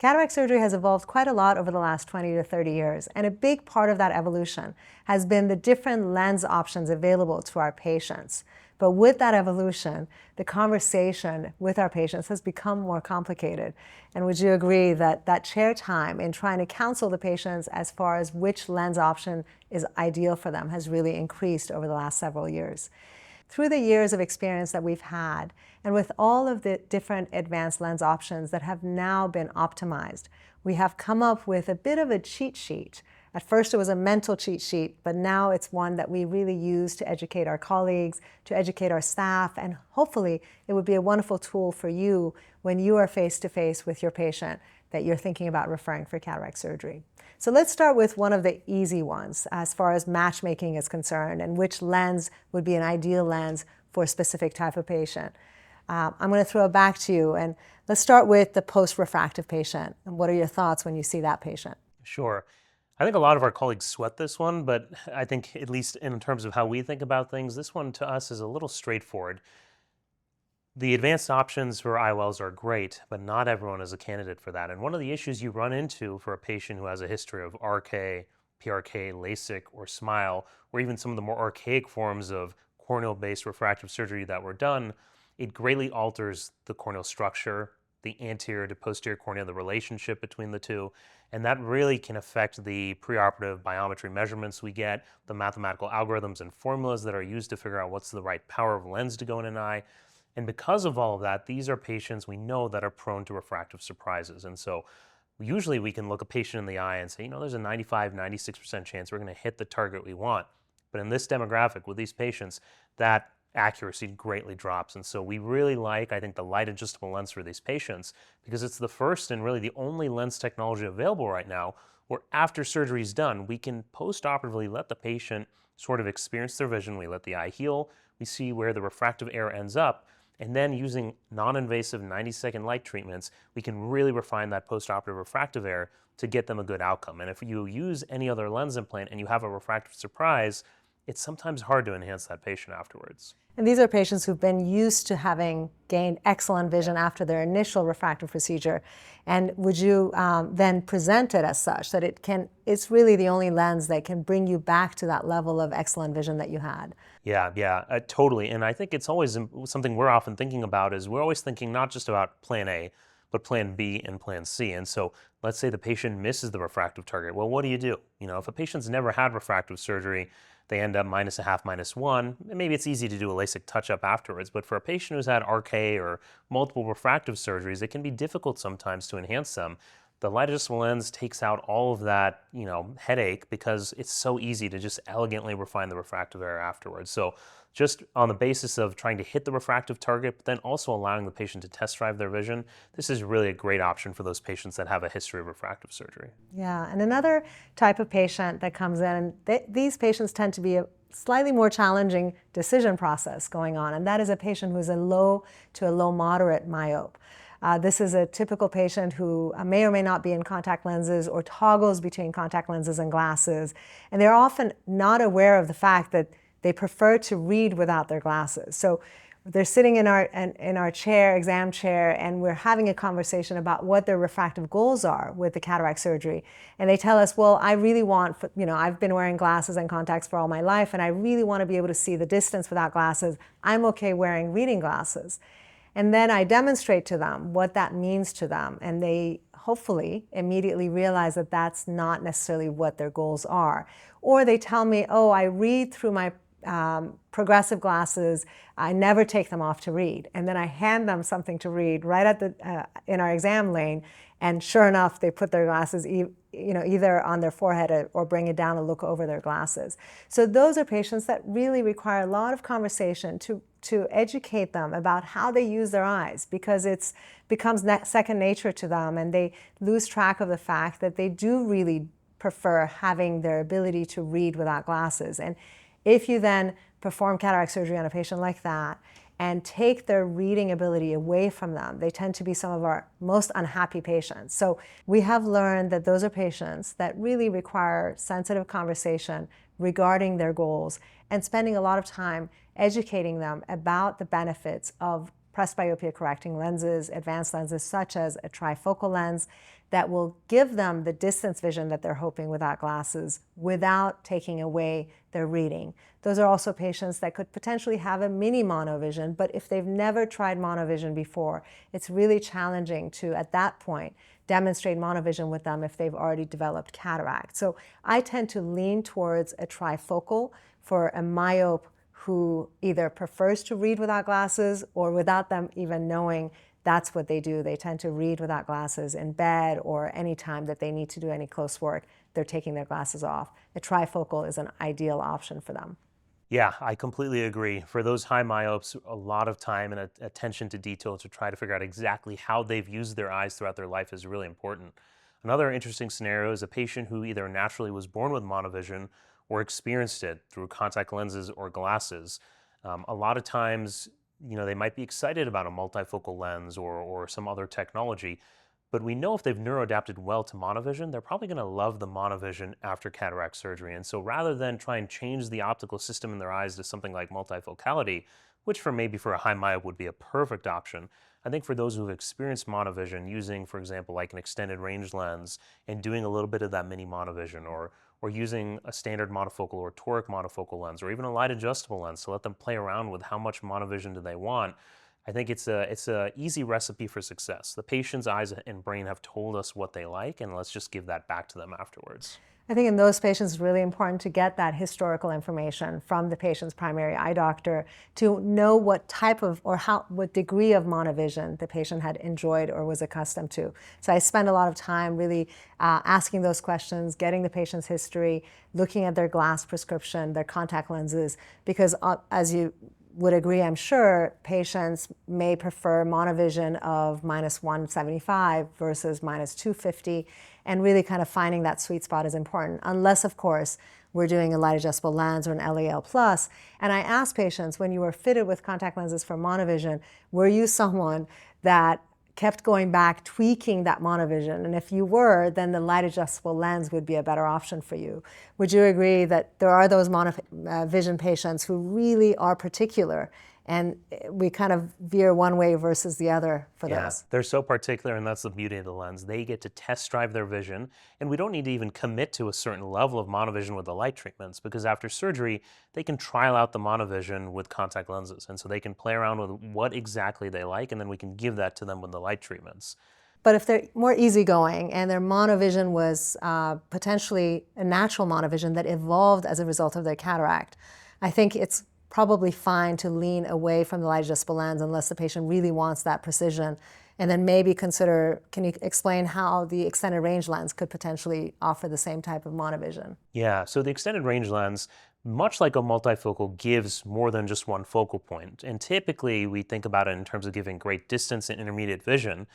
Cataract surgery has evolved quite a lot over the last 20 to 30 years, and a big part of that evolution has been the different lens options available to our patients. But with that evolution, the conversation with our patients has become more complicated. And would you agree that that chair time in trying to counsel the patients as far as which lens option is ideal for them has really increased over the last several years? Through the years of experience that we've had, and with all of the different advanced lens options that have now been optimized, we have come up with a bit of a cheat sheet. At first it was a mental cheat sheet, but now it's one that we really use to educate our colleagues, to educate our staff, and hopefully it would be a wonderful tool for you when you are face to face with your patient that you're thinking about referring for cataract surgery. So let's start with one of the easy ones as far as matchmaking is concerned and which lens would be an ideal lens for a specific type of patient. I'm going to throw it back to you, and let's start with the post-refractive patient. And what are your thoughts when you see that patient? Sure. I think a lot of our colleagues sweat this one, but I think at least in terms of how we think about things, this one to us is a little straightforward. The advanced options for IOLs are great, but not everyone is a candidate for that. And one of the issues you run into for a patient who has a history of RK, PRK, LASIK, or SMILE, or even some of the more archaic forms of corneal-based refractive surgery that were done, it greatly alters the corneal structure, the anterior to posterior cornea, the relationship between the two, and that really can affect the preoperative biometry measurements we get, the mathematical algorithms and formulas that are used to figure out what's the right power of lens to go in an eye. And because of all of that, these are patients we know that are prone to refractive surprises. And so usually we can look a patient in the eye and say, there's a 95, 96% chance we're going to hit the target we want. But in this demographic with these patients, that accuracy greatly drops. And so we really like, I think, the light adjustable lens for these patients because it's the first and really the only lens technology available right now where after surgery is done, we can post-operatively let the patient sort of experience their vision. We let the eye heal. We see where the refractive error ends up. And then using non-invasive 90-second light treatments, we can really refine that post-operative refractive error to get them a good outcome. And if you use any other lens implant and you have a refractive surprise, it's sometimes hard to enhance that patient afterwards. And these are patients who've been used to having gained excellent vision after their initial refractive procedure. And would you then present it as such, that it's really the only lens that can bring you back to that level of excellent vision that you had? Yeah, totally. And I think it's always something we're often thinking about is we're always thinking not just about plan A, but plan B and plan C. And so let's say the patient misses the refractive target. Well, what do? If a patient's never had refractive surgery, they end up -0.5, -1, maybe it's easy to do a LASIK touch-up afterwards. But for a patient who's had RK or multiple refractive surgeries, it can be difficult sometimes to enhance them. The light adjustable lens takes out all of that, headache because it's so easy to just elegantly refine the refractive error afterwards. So just on the basis of trying to hit the refractive target, but then also allowing the patient to test drive their vision, this is really a great option for those patients that have a history of refractive surgery. Yeah, and another type of patient that comes in, these patients tend to be a slightly more challenging decision process going on, and that is a patient who's a low to a low moderate myope. This is a typical patient who may or may not be in contact lenses or toggles between contact lenses and glasses, and they're often not aware of the fact that they prefer to read without their glasses. So they're sitting in our chair, exam chair, and we're having a conversation about what their refractive goals are with the cataract surgery. And they tell us, well, I really want, I've been wearing glasses and contacts for all my life, and I really want to be able to see the distance without glasses. I'm okay wearing reading glasses. And then I demonstrate to them what that means to them, and they hopefully immediately realize that that's not necessarily what their goals are. Or they tell me, oh, I read through my progressive glasses, I never take them off to read. And then I hand them something to read right at in our exam lane, and sure enough, they put their glasses either on their forehead or bring it down and look over their glasses. So those are patients that really require a lot of conversation to educate them about how they use their eyes, because it becomes second nature to them, and they lose track of the fact that they do really prefer having their ability to read without glasses. And if you then perform cataract surgery on a patient like that and take their reading ability away from them, they tend to be some of our most unhappy patients. So we have learned that those are patients that really require sensitive conversation regarding their goals and spending a lot of time educating them about the benefits of presbyopia correcting lenses, advanced lenses such as a trifocal lens that will give them the distance vision that they're hoping without glasses without taking away their reading. Those are also patients that could potentially have a mini monovision, but if they've never tried monovision before, it's really challenging to, at that point, demonstrate monovision with them if they've already developed cataract. So I tend to lean towards a trifocal for a myope who either prefers to read without glasses or without them even knowing that's what they do. They tend to read without glasses in bed or any time that they need to do any close work, they're taking their glasses off. A trifocal is an ideal option for them. Yeah, I completely agree. For those high myopes, a lot of time and attention to detail to try to figure out exactly how they've used their eyes throughout their life is really important. Another interesting scenario is a patient who either naturally was born with monovision or experienced it through contact lenses or glasses. A lot of times, they might be excited about a multifocal lens or some other technology, but we know if they've neuroadapted well to monovision, they're probably going to love the monovision after cataract surgery. And so rather than try and change the optical system in their eyes to something like multifocality, which maybe for a high myope would be a perfect option, I think for those who've experienced monovision using, for example, like an extended range lens and doing a little bit of that mini monovision or using a standard monofocal or toric monofocal lens or even a light adjustable lens to let them play around with how much monovision do they want, I think it's a easy recipe for success. The patient's eyes and brain have told us what they like, and let's just give that back to them afterwards. I think in those patients, it's really important to get that historical information from the patient's primary eye doctor to know what type of or what degree of monovision the patient had enjoyed or was accustomed to. So I spend a lot of time really asking those questions, getting the patient's history, looking at their glass prescription, their contact lenses, because as you would agree, I'm sure, patients may prefer monovision of -175 versus -250, and really kind of finding that sweet spot is important, unless, of course, we're doing a light adjustable lens or an LAL+. And I ask patients, when you were fitted with contact lenses for monovision, were you someone that kept going back, tweaking that monovision? And if you were, then the light adjustable lens would be a better option for you. Would you agree that there are those monovision patients who really are particular and we kind of veer one way versus the other for those? They're so particular, and that's the beauty of the lens. They get to test drive their vision, and we don't need to even commit to a certain level of monovision with the light treatments, because after surgery, they can trial out the monovision with contact lenses, and so they can play around with what exactly they like, and then we can give that to them with the light treatments. But if they're more easygoing and their monovision was potentially a natural monovision that evolved as a result of their cataract, I think it's probably fine to lean away from the light adjustable lens unless the patient really wants that precision. And then maybe consider, can you explain how the extended range lens could potentially offer the same type of monovision? Yeah, so the extended range lens, much like a multifocal, gives more than just one focal point. And typically we think about it in terms of giving great distance and intermediate vision.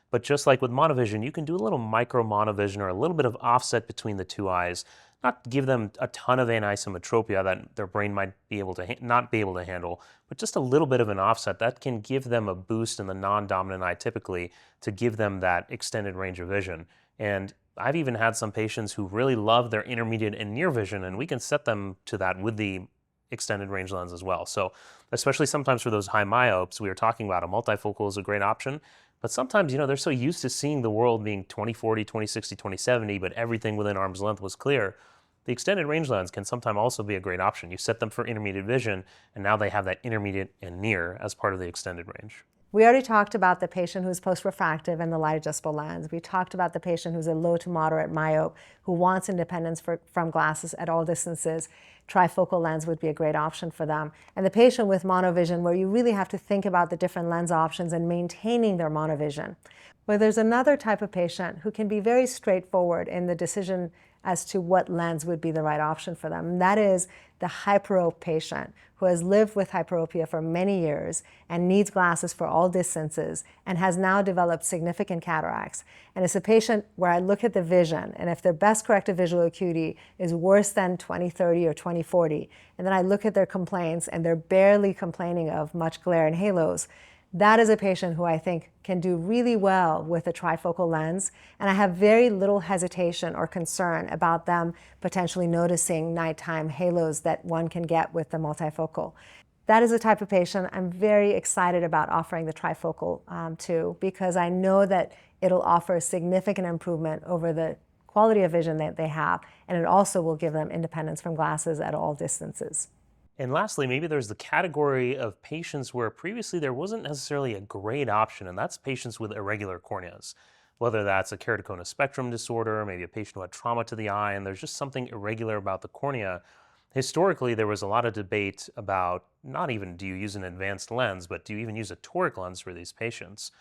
But just like with monovision, you can do a little micro monovision or a little bit of offset between the two eyes, not give them a ton of anisometropia that their brain might be able to not be able to handle, but just a little bit of an offset that can give them a boost in the non-dominant eye typically to give them that extended range of vision. And I've even had some patients who really love their intermediate and near vision, and we can set them to that with the extended range lens as well. So especially sometimes for those high myopes, we were talking about a multifocal is a great option. But sometimes, they're so used to seeing the world being 20/40, 20/60, 20/70, but everything within arm's length was clear. The extended range lens can sometimes also be a great option. You set them for intermediate vision, and now they have that intermediate and near as part of the extended range. We already talked about the patient who's post-refractive and the light adjustable lens. We talked about the patient who's a low to moderate myope who wants independence from glasses at all distances. Trifocal lens would be a great option for them. And the patient with monovision, where you really have to think about the different lens options and maintaining their monovision. But there's another type of patient who can be very straightforward in the decision as to what lens would be the right option for them. And that is the hyperope patient who has lived with hyperopia for many years and needs glasses for all distances and has now developed significant cataracts. And it's a patient where I look at the vision, and if their best corrected visual acuity is worse than 20/30 or 20/40, and then I look at their complaints and they're barely complaining of much glare and halos, that is a patient who I think can do really well with a trifocal lens, and I have very little hesitation or concern about them potentially noticing nighttime halos that one can get with the multifocal. That is the type of patient I'm very excited about offering the trifocal to, because I know that it'll offer a significant improvement over the quality of vision that they have, and it also will give them independence from glasses at all distances. And lastly, maybe there's the category of patients where previously there wasn't necessarily a great option, and that's patients with irregular corneas. Whether that's a keratoconus spectrum disorder, maybe a patient who had trauma to the eye, and there's just something irregular about the cornea. Historically, there was a lot of debate about not even do you use an advanced lens, but do you even use a toric lens for these patients?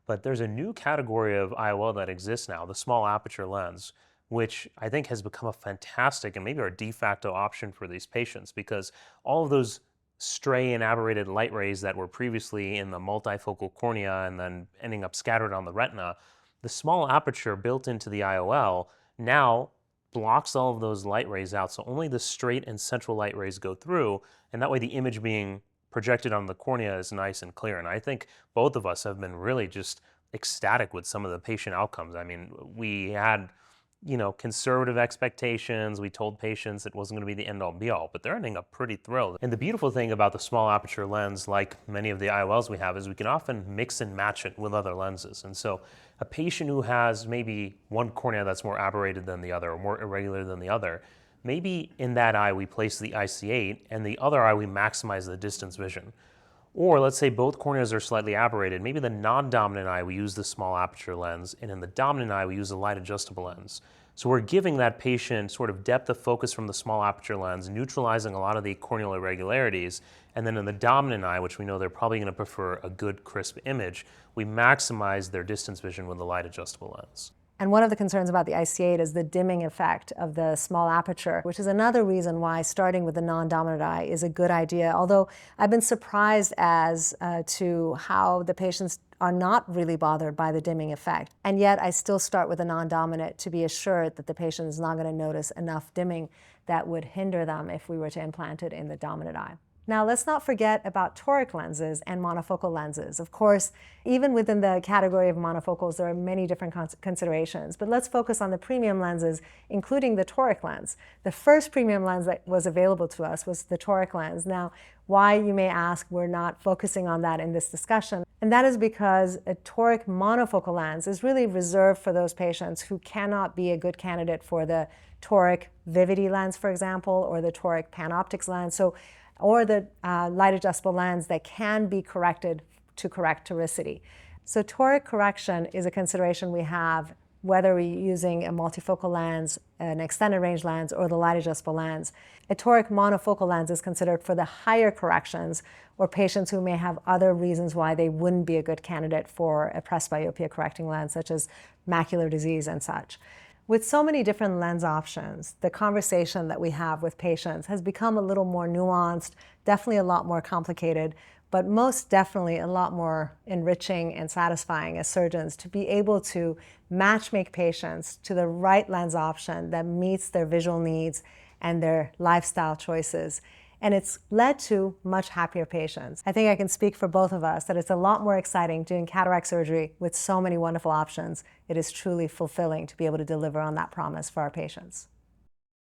But there's a new category of IOL that exists now, the small aperture lens, which I think has become a fantastic and maybe our de facto option for these patients, because all of those stray and aberrated light rays that were previously in the multifocal cornea and then ending up scattered on the retina, the small aperture built into the IOL now blocks all of those light rays out, so only the straight and central light rays go through, and that way the image being projected on the cornea is nice and clear. And I think both of us have been really just ecstatic with some of the patient outcomes. I mean, we had conservative expectations. We told patients it wasn't going to be the end-all be-all, but they're ending up pretty thrilled. And the beautiful thing about the small aperture lens, like many of the IOLs we have, is we can often mix and match it with other lenses. And so a patient who has maybe one cornea that's more aberrated than the other or more irregular than the other, maybe in that eye we place the IC-8 and the other eye we maximize the distance vision. Or let's say both corneas are slightly aberrated. Maybe the non-dominant eye we use the small aperture lens, and in the dominant eye we use a light adjustable lens. So we're giving that patient sort of depth of focus from the small aperture lens, neutralizing a lot of the corneal irregularities, and then in the dominant eye, which we know they're probably going to prefer a good crisp image, we maximize their distance vision with the light adjustable lens. And one of the concerns about the IC-8 is the dimming effect of the small aperture, which is another reason why starting with the non-dominant eye is a good idea. Although I've been surprised as to how the patients are not really bothered by the dimming effect. And yet I still start with a non-dominant to be assured that the patient is not going to notice enough dimming that would hinder them if we were to implant it in the dominant eye. Now, let's not forget about toric lenses and monofocal lenses. Of course, even within the category of monofocals, there are many different considerations, but let's focus on the premium lenses, including the toric lens. The first premium lens that was available to us was the toric lens. Now, why, you may ask, we're not focusing on that in this discussion, and that is because a toric monofocal lens is really reserved for those patients who cannot be a good candidate for the toric Vivity lens, for example, or the toric PanOptix lens. Or the light adjustable lens that can be corrected to correct toricity. So toric correction is a consideration we have whether we're using a multifocal lens, an extended range lens, or the light adjustable lens. A toric monofocal lens is considered for the higher corrections or patients who may have other reasons why they wouldn't be a good candidate for a presbyopia correcting lens, such as macular disease and such. With so many different lens options, the conversation that we have with patients has become a little more nuanced, definitely a lot more complicated, but most definitely a lot more enriching and satisfying as surgeons to be able to matchmake patients to the right lens option that meets their visual needs and their lifestyle choices. And it's led to much happier patients. I think I can speak for both of us that it's a lot more exciting doing cataract surgery with so many wonderful options. It is truly fulfilling to be able to deliver on that promise for our patients.